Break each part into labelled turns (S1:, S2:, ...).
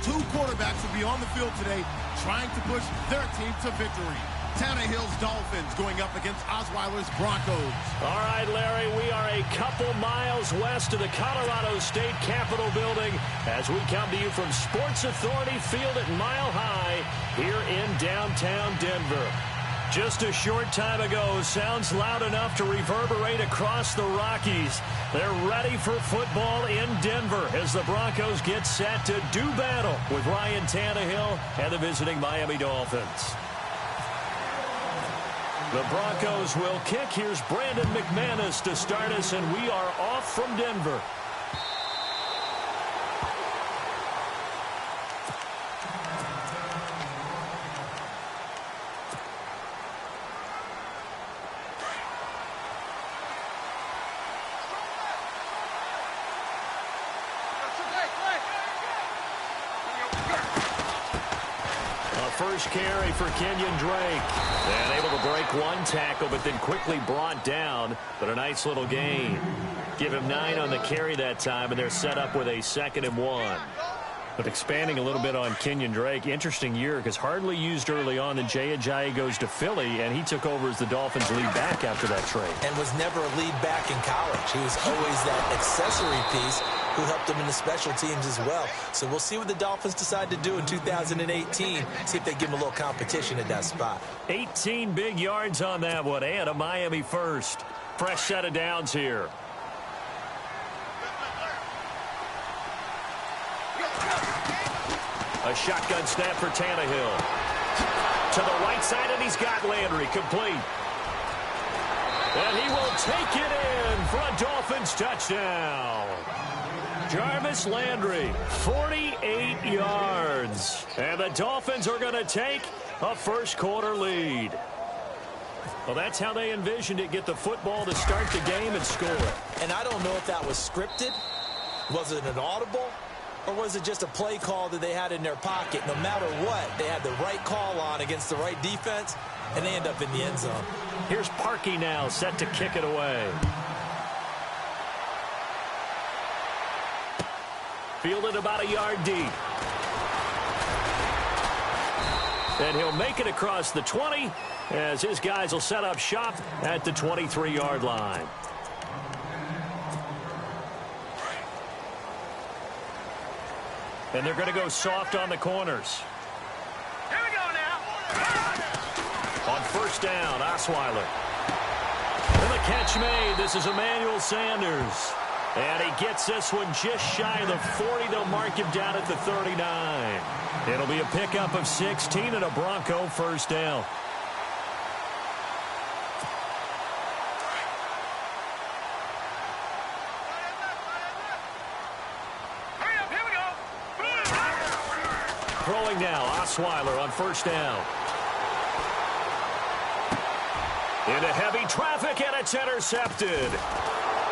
S1: Two quarterbacks will be on the field today trying to push their team to victory. Tannehill's Dolphins going up against Osweiler's Broncos.
S2: All right, Larry, we are a couple miles west of the Colorado State Capitol building as we come to you from Sports Authority Field at Mile High here in downtown Denver. Just a short time ago, sounds loud enough to reverberate across the Rockies. They're ready for football in Denver as the Broncos get set to do battle with Ryan Tannehill and the visiting Miami Dolphins. The Broncos will kick. Here's Brandon McManus to start us, and we are off from Denver. First carry for Kenyon Drake. And able to break one tackle, but then quickly brought down. But a nice little gain. Give him 9 on the carry that time, and they're set up with a 2nd and 1. But expanding a little bit on Kenyon Drake, interesting year because hardly used early on. Then jaycazzz goes to Philly, and he took over as the Dolphins' lead back after that trade.
S3: And was never a lead back in college. He was always that accessory piece who helped him in the special teams as well. So we'll see what the Dolphins decide to do in 2018. See if they give him a little competition at that spot.
S2: 18 big yards on that one, and a Miami first. Fresh set of downs here. A shotgun snap for Tannehill. To the right side, and he's got Landry complete. And he will take it in for a Dolphins touchdown. Jarvis Landry, 48 yards. And the Dolphins are going to take a first-quarter lead. Well, that's how they envisioned it, get the football to start the game and score it.
S3: And I don't know if that was scripted. Was it an audible? Or was it just a play call that they had in their pocket? No matter what, they had the right call on against the right defense, and they end up in the end zone.
S2: Here's Parkey now, set to kick it away. Fielded about a yard deep. And he'll make it across the 20 as his guys will set up shop at the 23-yard line. And they're going to go soft on the corners.
S4: Here we go now.
S2: On first down, Osweiler. And the catch made. This is Emmanuel Sanders. And he gets this one just shy of the 40. They'll mark him down at the 39. It'll be a pickup of 16 and a Bronco first down. Throwing now, Osweiler on first down. Into heavy traffic, and it's intercepted.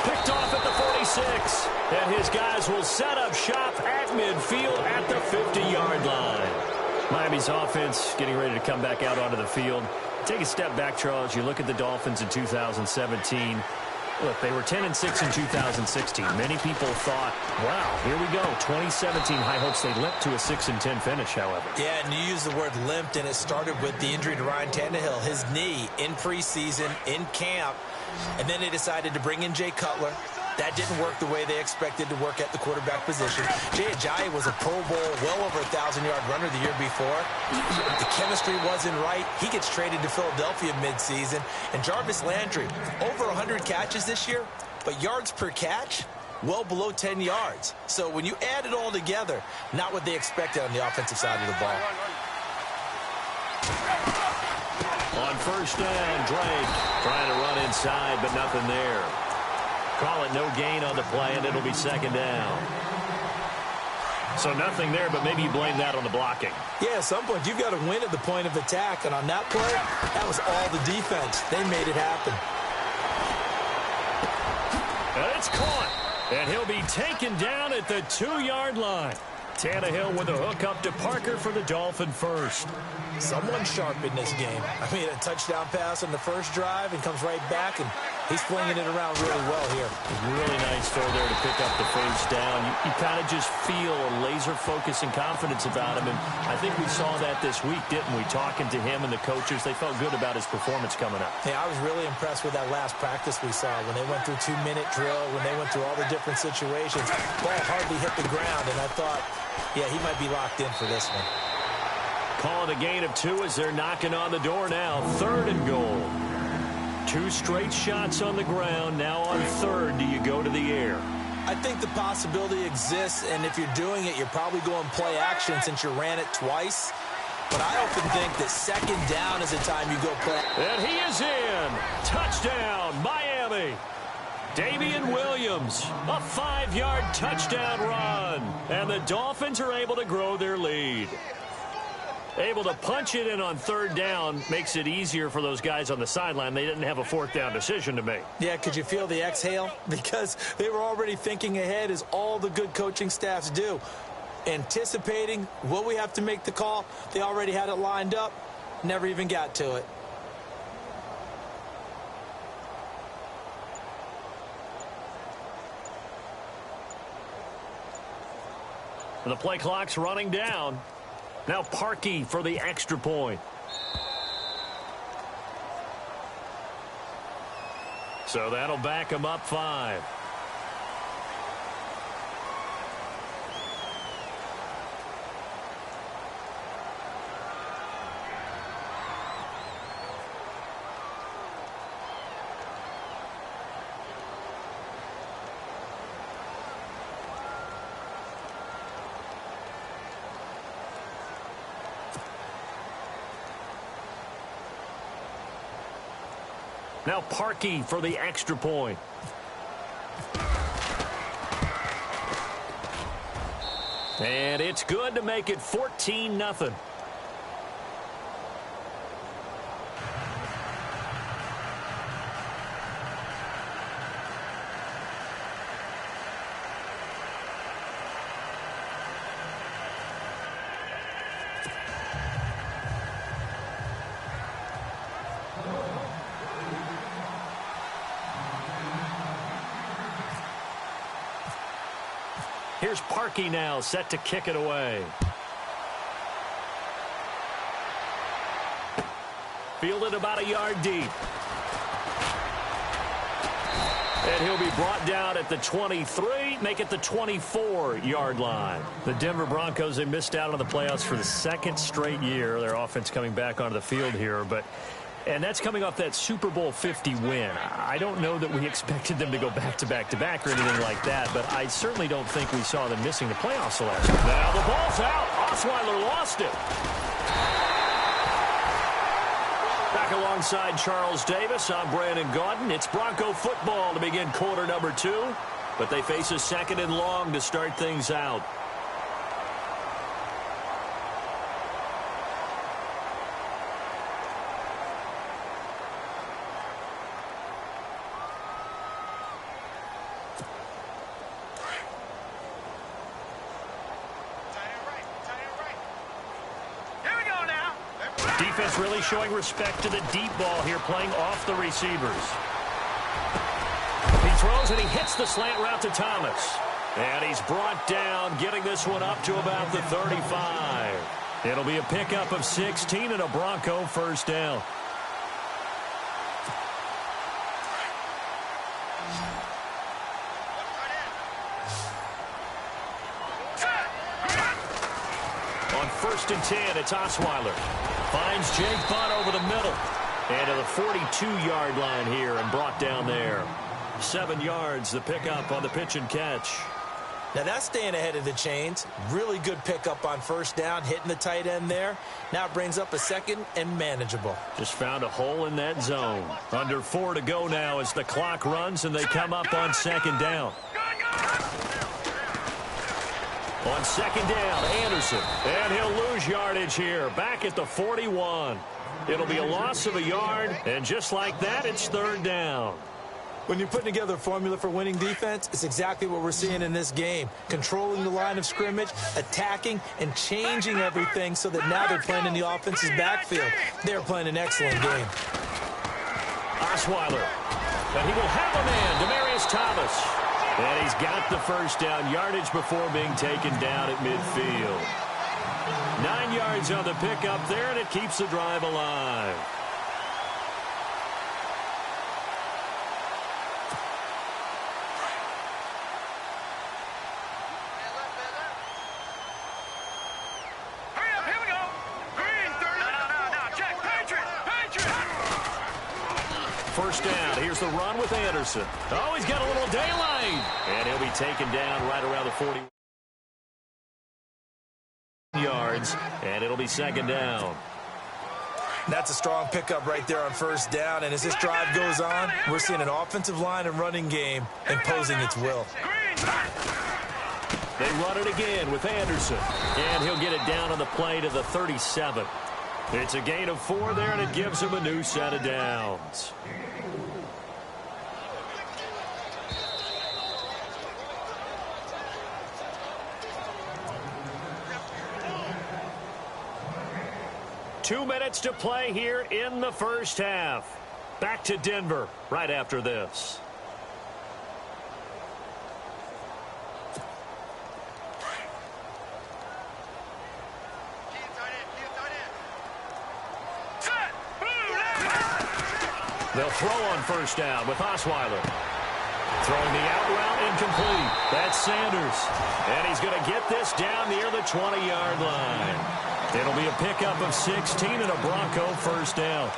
S2: Picked off at the 46. And his guys will set up shop at midfield at the 50-yard line. Miami's offense getting ready to come back out onto the field. Take a step back, Charles. You look at the Dolphins in 2017. Look, they were 10-6 in 2016. Many people thought, wow, here we go. 2017 high hopes. They limped to a 6-10 finish, however.
S3: Yeah, and you used the word limped, and it started with the injury to Ryan Tannehill. His knee in preseason, in camp, and then they decided to bring in Jay Cutler. That didn't work the way they expected to work at the quarterback position. jaycazzz was a Pro Bowl, well over 1,000-yard runner the year before. The chemistry wasn't right. He gets traded to Philadelphia midseason. And Jarvis Landry, over 100 catches this year, but yards per catch, well below 10 yards. So when you add it all together, not what they expected on the offensive side of the ball.
S2: On first down, Drake trying to run inside, but nothing there. Call it no gain on the play, and it'll be second down. So nothing there, but maybe you blame that on the blocking.
S3: Yeah, at some point, you've got to win at the point of attack. And on that play, that was all the defense. They made it happen.
S2: And it's caught. And he'll be taken down at the 2-yard line. Tannehill with a hook up to Parker for the Dolphin first.
S3: Someone sharp in this game. I mean, a touchdown pass on the first drive and comes right back and He's flinging it around really well here.
S2: Really nice throw there to pick up the first down. You kind of just feel a laser focus and confidence about him, and I think we saw that this week, didn't we? Talking to him and the coaches, they felt good about his performance coming up.
S3: Yeah, I was really impressed with that last practice we saw when they went through 2-minute drill, when they went through all the different situations. Ball hardly hit the ground, and I thought, yeah, he might be locked in for this one.
S2: Calling a gain of 2 as they're knocking on the door now. 3rd and goal. 2 straight shots on the ground. Now on 3rd, do you go to the air?
S3: I think the possibility exists, and if you're doing it, you're probably going play action since you ran it twice. But I often think that 2nd down is the time you go play.
S2: And he is in. Touchdown, Miami. Damian Williams, a 5-yard touchdown run. And the Dolphins are able to grow their lead. Able to punch it in on 3rd down makes it easier for those guys on the sideline. They didn't have a 4th down decision to make.
S3: Yeah, could you feel the exhale? Because they were already thinking ahead, as all the good coaching staffs do. Anticipating, will we have to make the call? They already had it lined up, never even got to it.
S2: And the play clock's running down. Now Parkey for the extra point. So that'll back him up 5. Now Parkey for the extra point. And it's good to make it 14-0. Here's Parkey now, set to kick it away. Fielded about a yard deep. And he'll be brought down at the 23, make it the 24-yard line. The Denver Broncos, they missed out on the playoffs for the 2nd straight year. Their offense coming back onto the field here, and that's coming off that Super Bowl 50 win. I don't know that we expected them to go back-to-back-to-back or anything like that, but I certainly don't think we saw them missing the playoffs the last year. Now the ball's out. Osweiler lost it. Back alongside Charles Davis, I'm Brandon Gaudin. It's Bronco football to begin quarter number 2, but they face a 2nd and long to start things out. Defense really showing respect to the deep ball here, playing off the receivers. He throws and he hits the slant route to Thomas. And he's brought down, getting this one up to about the 35. It'll be a pickup of 16 and a Bronco 1st down. On 1st and 10, it's Osweiler. Finds Jake Butt over the middle. And to the 42-yard line here and brought down there. 7 yards, the pickup on the pitch and catch.
S3: Now that's staying ahead of the chains. Really good pickup on 1st down, hitting the tight end there. Now it brings up a 2nd and manageable.
S2: Just found a hole in that zone. Under 4 to go now as the clock runs and they come up on 2nd down. On 2nd down, Anderson. And he'll lose yardage here. Back at the 41. It'll be a loss of a yard. And just like that, it's 3rd down.
S3: When you're putting together a formula for winning defense, it's exactly what we're seeing in this game. Controlling the line of scrimmage, attacking, and changing everything so that now they're playing in the offense's backfield. They're playing an excellent game.
S2: Osweiler And he will have a man, Demaryius Thomas. And he's got the first down, yardage before being taken down at midfield. 9 yards on the pickup there, and it keeps the drive alive. First down. Here's the run with Anderson. Oh, he's got a little daylight. And he'll be taken down right around the 40 yards. And it'll be second down.
S3: That's a strong pickup right there on first down. And as this drive goes on, we're seeing an offensive line and running game imposing its will.
S2: They run it again with Anderson. And he'll get it down on the play to the 37. It's a gain of 4 there, and it gives him a new set of downs. Two minutes to play here in the first half. Back to Denver right after this. They'll throw on first down with Osweiler. Throwing the out route incomplete. That's Sanders. And he's going to get this down near the 20-yard line. It'll be a pickup of 16 and a Bronco first down.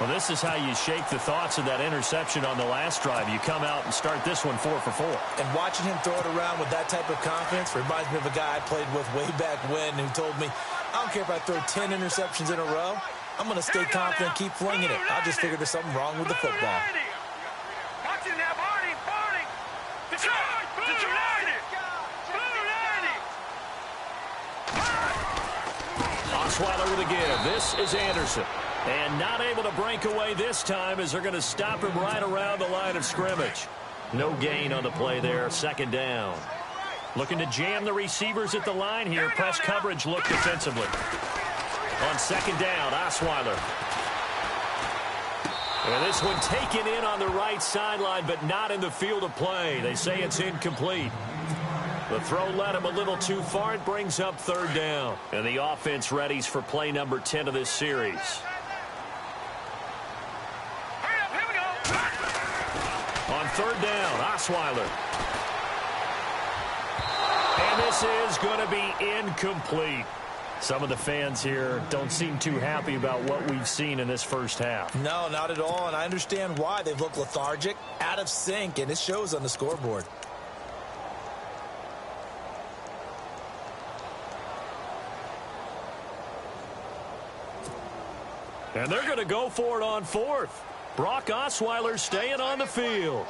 S2: Well, this is how you shake the thoughts of that interception on the last drive. You come out and start this one 4 for 4.
S3: And watching him throw it around with that type of confidence reminds me of a guy I played with way back when who told me, I don't care if I throw 10 interceptions in a row. I'm going to stay confident, keep flinging it. I just figured there's something wrong with the football.
S2: Osweiler with a give. This is Anderson. And not able to break away this time as they're going to stop him right around the line of scrimmage. No gain on the play there. Second down. Looking to jam the receivers at the line here. Press coverage look defensively. On second down, Osweiler. And this one taken in on the right sideline, but not in the field of play. They say it's incomplete. The throw led him a little too far. It brings up third down. And the offense readies for play number 10 of this series. On third down, Osweiler. And this is going to be incomplete. Some of the fans here don't seem too happy about what we've seen in this first half.
S3: No, not at all, and I understand why. They've looked lethargic, out of sync, and it shows on the scoreboard.
S2: And they're going to go for it on fourth. Brock Osweiler staying on the field.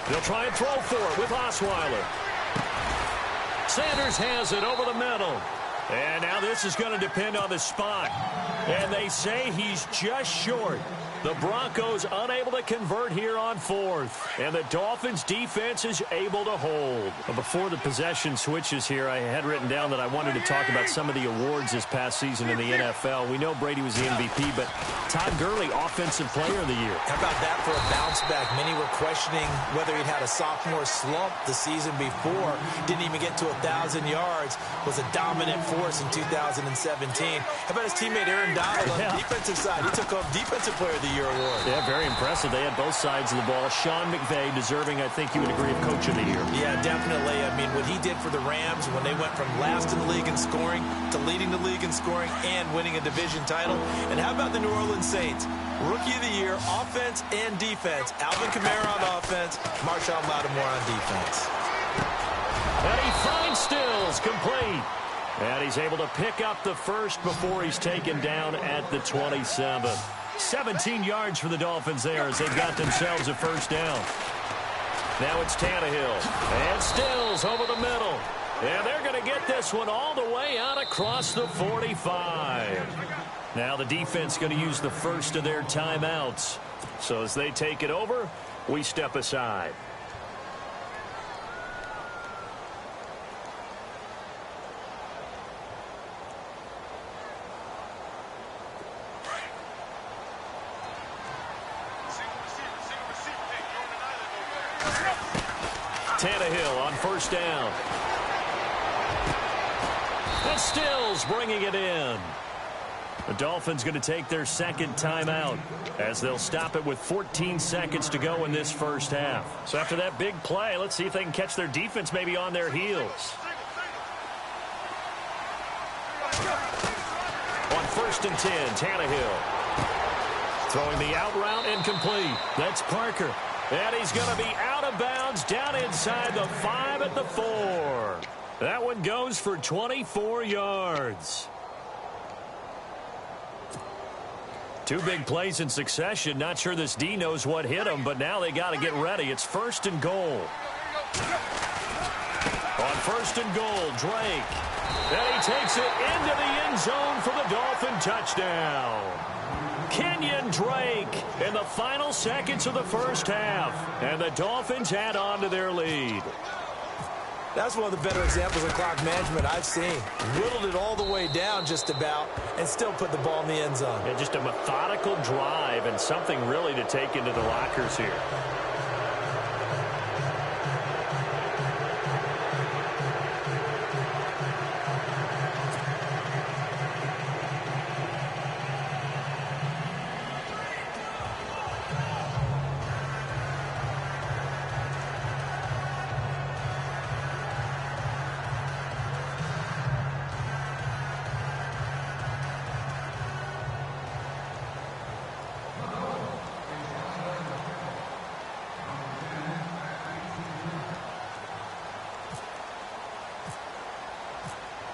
S2: They'll try and throw for it with Osweiler. Sanders has it over the middle. And now this is going to depend on the spot. And they say he's just short. The Broncos unable to convert here on fourth. And the Dolphins defense is able to hold. But before the possession switches here, I had written down that I wanted to talk about some of the awards this past season in the NFL. We know Brady was the MVP, but Todd Gurley, Offensive Player of the Year.
S3: How about that for a bounce back? Many were questioning whether he'd had a sophomore slump the season before. Didn't even get to 1,000 yards. Was a dominant force in 2017. How about his teammate Aaron Donald on the defensive side? He took home Defensive Player of the Year award.
S2: Yeah, very impressive. They had both sides of the ball. Sean McVay deserving, I think you would agree, of Coach of the Year.
S3: Yeah, definitely. I mean, what he did for the Rams when they went from last in the league in scoring to leading the league in scoring and winning a division title. And how about the New Orleans Saints? Rookie of the Year, offense and defense. Alvin Kamara on offense, Marshawn Lattimore on defense.
S2: And he finds Stills complete. And he's able to pick up the first before he's taken down at the 27. 17 yards for the Dolphins there as they've got themselves a first down. Now it's Tannehill. And Stills over the middle. And they're going to get this one all the way out across the 45. Now the defense going to use the first of their timeouts. So as they take it over, we step aside. Tannehill on first down. And Stills bringing it in. The Dolphins going to take their second timeout as they'll stop it with 14 seconds to go in this first half. So after that big play, let's see if they can catch their defense maybe on their heels. On first and 10, Tannehill. Throwing the out route incomplete. That's Parker. And he's going to be out of bounds down inside the 5 at the 4. That one goes for 24 yards. Two big plays in succession. Not sure this D knows what hit him, but now they got to get ready. It's first and goal. On first and goal, Drake. And he takes it into the end zone for the Dolphin touchdown. Kenyon Drake in the final seconds of the first half. And the Dolphins add on to their lead.
S3: That's one of the better examples of clock management I've seen. Whittled it all the way down just about and still put the ball in the end zone.
S2: And just a methodical drive and something really to take into the lockers here.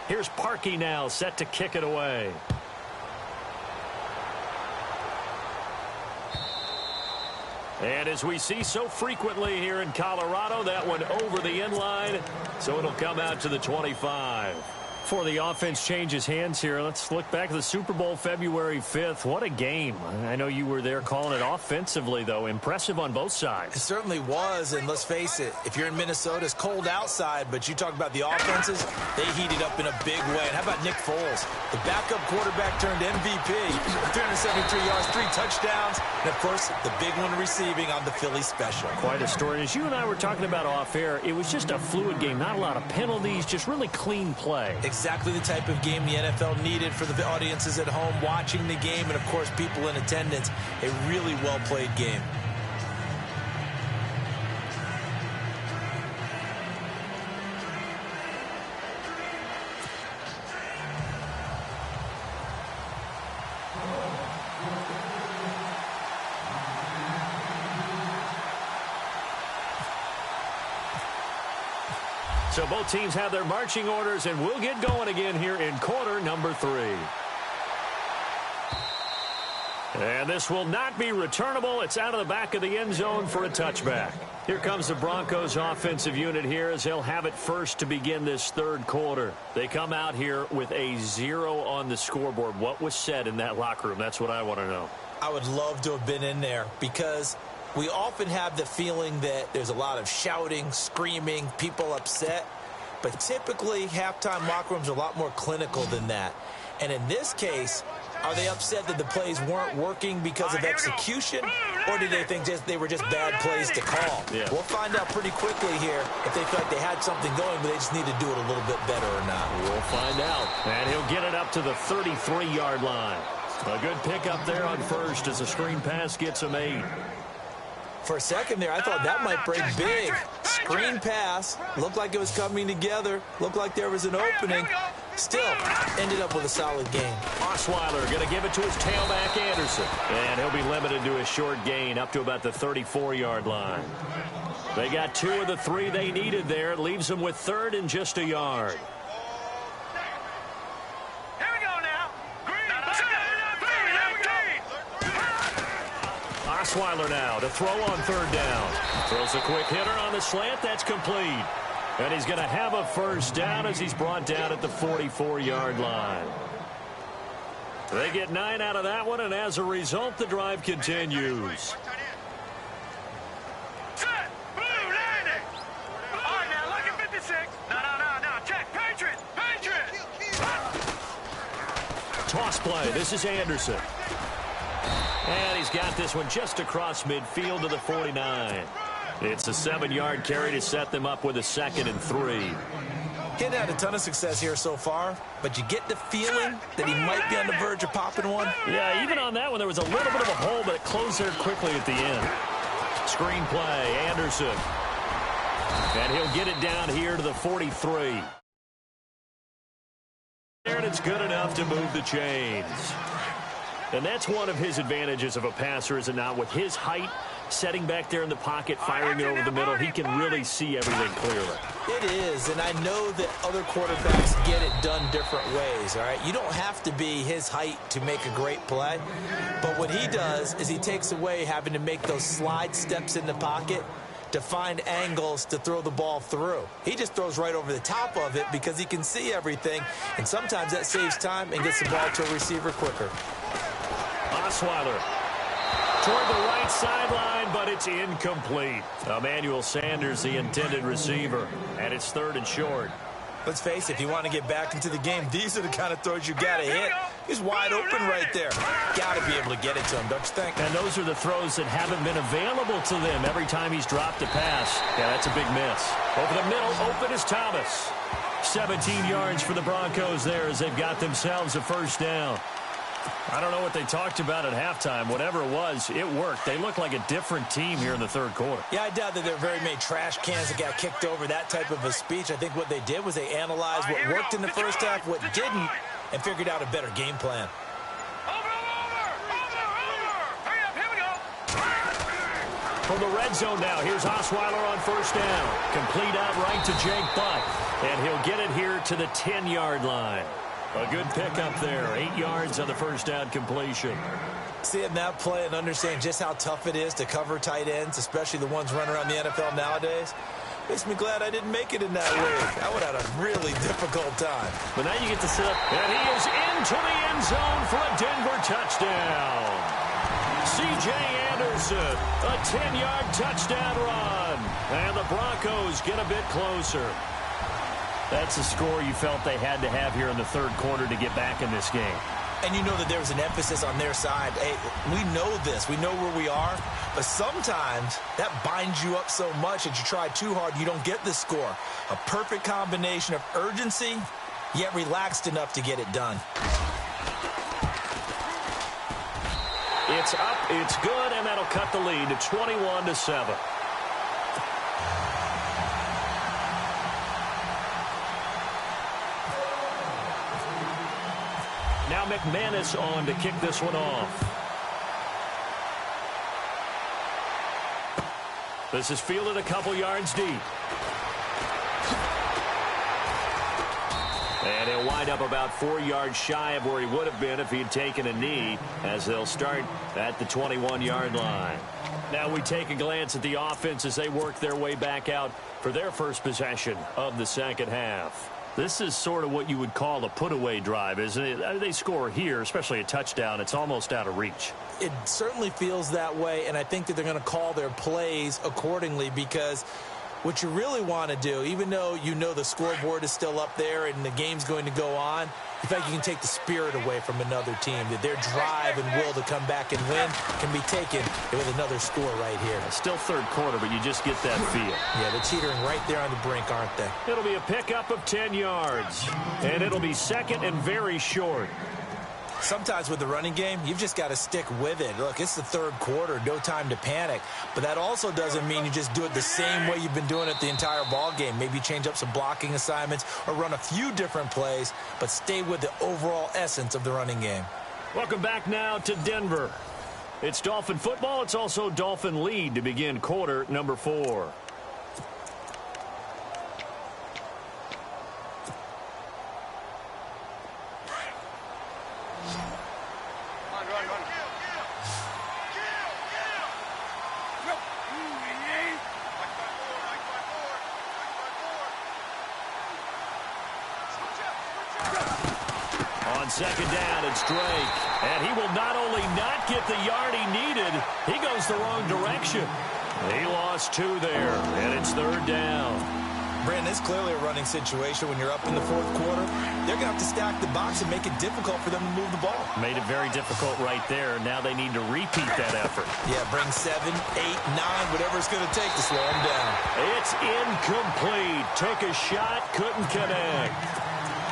S2: Here's Parkey now, set to kick it away. And as we see so frequently here in Colorado, that one over the end line, so it'll come out to the 25. Before the offense changes hands here, let's look back at the Super Bowl February 5th. What a game. I know you were there calling it offensively, though. Impressive on both sides.
S3: It certainly was, and let's face it, if you're in Minnesota, it's cold outside, but you talk about the offenses, they heated up in a big way. And how about Nick Foles? The backup quarterback turned MVP, 373 yards, 3 touchdowns, and, of course, the big one receiving on the Philly special.
S2: Quite a story. As you and I were talking about off air, it was just a fluid game, not a lot of penalties, just really clean play.
S3: Exactly the type of game the NFL needed for the audiences at home watching the game and, of course, people in attendance. A really well-played game.
S2: So both teams have their marching orders, and we'll get going again here in quarter number 3. And this will not be returnable. It's out of the back of the end zone for a touchback. Here comes the Broncos offensive unit here as they'll have it first to begin this third quarter. They come out here with a 0 on the scoreboard. What was said in that locker room? That's what I want to know.
S3: I would love to have been in there because we often have the feeling that there's a lot of shouting, screaming, people upset. But typically, halftime locker rooms are a lot more clinical than that. And in this case, are they upset that the plays weren't working because of execution? Or do they think they were just bad plays to call?
S2: Yeah.
S3: We'll find out pretty quickly here if they feel like they had something going, but they just need to do it a little bit better or not.
S2: We'll find out. And he'll get it up to the 33-yard line. A good pickup there on first as the screen pass gets him 8.
S3: For a second there, I thought that might break big. Screen pass. Looked like it was coming together. Looked like there was an opening. Still, ended up with a solid game.
S2: Osweiler going to give it to his tailback, Anderson. And he'll be limited to a short gain up to about the 34-yard line. They got 2 of the 3 they needed there. It leaves them with 3rd and just a yard. Osweiler now to throw on 3rd down. Throws a quick hitter on the slant. That's complete. And he's going to have a first down as he's brought down at the 44-yard line. They get 9 out of that one, and as a result, the drive continues. Toss play. This is Anderson. And he's got this one just across midfield to the 49. It's a 7-yard carry to set them up with a 2nd and 3.
S3: He hadn't had a ton of success here so far, but you get the feeling that he might be on the verge of popping one.
S2: Yeah, even on that one, there was a little bit of a hole, but it closed there quickly at the end. Screen play, Anderson. And he'll get it down here to the 43. And it's good enough to move the chains. And that's one of his advantages of a passer, is it not? With his height, setting back there in the pocket, firing it over the middle, he can really see everything clearly.
S3: It is, and I know that other quarterbacks get it done different ways, all right? You don't have to be his height to make a great play, but what he does is he takes away having to make those slide steps in the pocket to find angles to throw the ball through. He just throws right over the top of it because he can see everything, and sometimes that saves time and gets the ball to a receiver quicker.
S2: Osweiler toward the right sideline, but it's incomplete. Emmanuel Sanders, the intended receiver, and it's 3rd and short.
S3: Let's face it, if you want to get back into the game, these are the kind of throws you got to hit. He's wide open right there. Got to be able to get it to him, don't you think?
S2: And those are the throws that haven't been available to them every time he's dropped a pass. Yeah, that's a big miss. Over the middle, open is Thomas. 17 yards for the Broncos there as they've got themselves a 1st down. I don't know what they talked about at halftime. Whatever it was, it worked. They look like a different team here in the 3rd quarter.
S3: Yeah, I doubt that there are very many trash cans that got kicked over, that type of a speech. I think what they did was they analyzed what worked in the first half, what didn't, and figured out a better game plan.
S2: From the red zone now, here's Osweiler on 1st down. Complete out right to Jake Butt, and he'll get it here to the 10-yard line. A good pickup there. 8 yards on the 1st down completion.
S3: Seeing that play and understand just how tough it is to cover tight ends, especially the ones running around the NFL nowadays, makes me glad I didn't make it in that league. I would have had a really difficult time.
S2: But now you get to sit up. And he is into the end zone for a Denver touchdown. C.J. Anderson, a 10-yard touchdown run. And the Broncos get a bit closer. That's a score you felt they had to have here in the 3rd quarter to get back in this game.
S3: And you know that there was an emphasis on their side. Hey, we know this. We know where we are. But sometimes that binds you up so much that you try too hard, you don't get the score. A perfect combination of urgency, yet relaxed enough to get it done.
S2: It's up, it's good, and that'll cut the lead to 21-7. Now McManus on to kick this one off. This is fielded a couple yards deep. And he'll wind up about 4 yards shy of where he would have been if he'd taken a knee, as they'll start at the 21-yard line. Now we take a glance at the offense as they work their way back out for their first possession of the 2nd half. This is sort of what you would call a put-away drive, isn't it? They score here, especially a touchdown. It's almost out of reach.
S3: It certainly feels that way, and I think that they're going to call their plays accordingly, because what you really want to do, even though you know the scoreboard is still up there and the game's going to go on, in fact, you can take the spirit away from another team, that their drive and will to come back and win can be taken with another score right here.
S2: Still 3rd quarter, but you just get that feel.
S3: Yeah, they're teetering right there on the brink, aren't they?
S2: It'll be a pickup of 10 yards, and it'll be 2nd and very short.
S3: Sometimes with the running game, you've just got to stick with it. Look, it's the 3rd quarter, no time to panic. But that also doesn't mean you just do it the same way you've been doing it the entire ball game. Maybe change up some blocking assignments or run a few different plays, but stay with the overall essence of the running game.
S2: Welcome back now to Denver. It's Dolphin football. It's also Dolphin lead to begin quarter number 4. On 2nd down, it's Drake. And he will not only not get the yard he needed, he goes the wrong direction. He lost 2 there, and it's 3rd down.
S3: Brandon, it's clearly a running situation when you're up in the fourth quarter. They're going to have to stack the box and make it difficult for them to move the ball.
S2: Made it very difficult right there. Now they need to repeat that effort.
S3: Yeah, bring 7, 8, 9, whatever it's going to take to slow them down.
S2: It's incomplete. Took a shot, couldn't connect.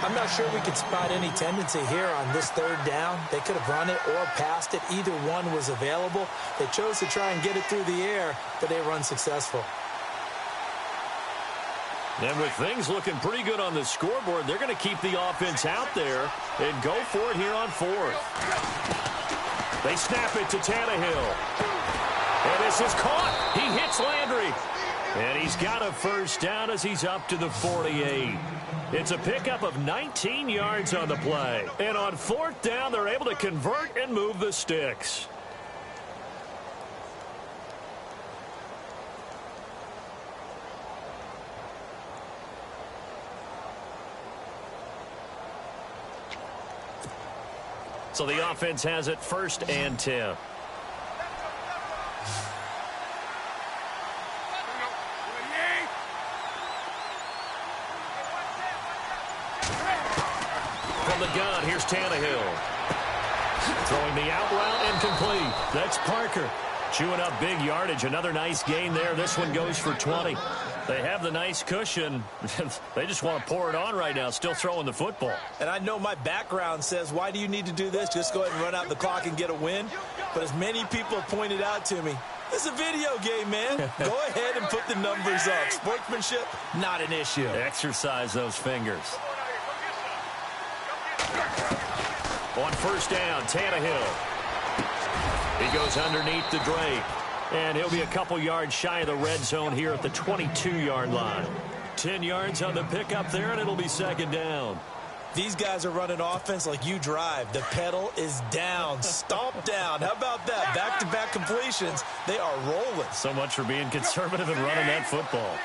S3: I'm not sure we could spot any tendency here on this third down. They could have run it or passed it. Either one was available. They chose to try and get it through the air, but they were unsuccessful.
S2: And with things looking pretty good on the scoreboard, they're going to keep the offense out there and go for it here on fourth. They snap it to Tannehill. And this is caught. He hits Landry. And he's got a first down as he's up to the 48. It's a pickup of 19 yards on the play. And on fourth down, they're able to convert and move the sticks. So the offense has it 1st and 10. From the gun, here's Tannehill. Throwing the out route incomplete. That's Parker. Chewing up big yardage. Another nice gain there. This one goes for 20. They have the nice cushion. They just want to pour it on right now, still throwing the football.
S3: And I know my background says, why do you need to do this? Just go ahead and run out the clock and get a win. But as many people have pointed out to me, it's a video game, man. Go ahead and put the numbers up. Sportsmanship, not an issue.
S2: Exercise those fingers. On first down, Tannehill. He goes underneath the Drake. And he'll be a couple yards shy of the red zone here at the 22-yard line. 10 yards on the pickup there, and it'll be 2nd down.
S3: These guys are running offense like you drive. The pedal is down, stomp down. How about that? Back-to-back completions. They are rolling.
S2: So much for being conservative and running that football.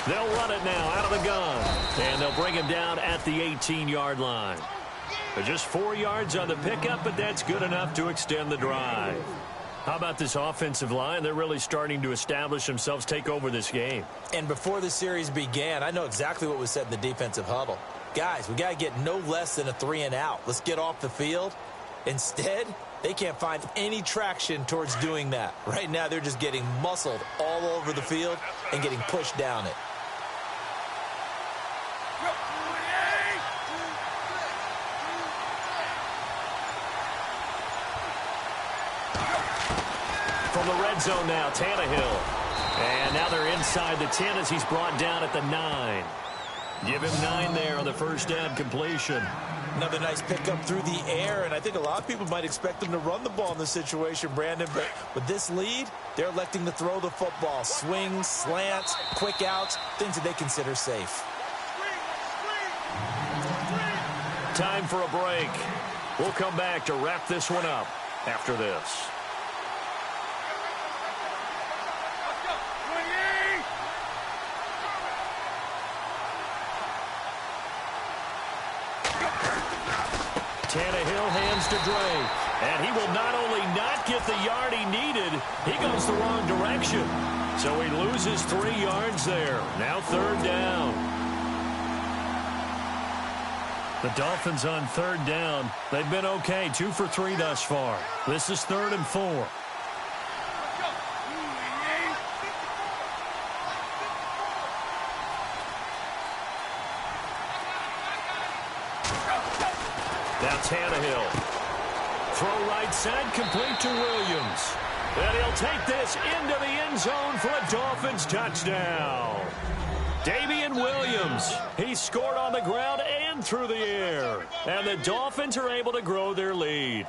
S2: They'll run it now out of the gun. And they'll bring him down at the 18-yard line. But just 4 yards on the pickup, but that's good enough to extend the drive. How about this offensive line? They're really starting to establish themselves, take over this game.
S3: And before the series began, I know exactly what was said in the defensive huddle. Guys, we got to get no less than a 3-and-out. Let's get off the field. Instead, they can't find any traction towards doing that. Right now, they're just getting muscled all over the field and getting pushed down it.
S2: From the red zone now, Tannehill. And now they're inside the 10 as he's brought down at the 9. Give him 9 there on the first down completion.
S3: Another nice pickup through the air, and I think a lot of people might expect them to run the ball in this situation, Brandon, but with this lead, they're electing to throw the football. Swings, slants, quick outs, things that they consider safe.
S2: Time for a break. We'll come back to wrap this one up after this. Tannehill hands to Drake. And he will not only not get the yard he needed, he goes the wrong direction. So he loses 3 yards there. Now 3rd down. The Dolphins on 3rd down. They've been okay, 2 for 3 thus far. This is 3rd and 4. Now Tannehill. Throw right side, complete to Williams. And he'll take this into the end zone for a Dolphins touchdown. Damian Williams, he scored on the ground and through the air. And the Dolphins are able to grow their lead.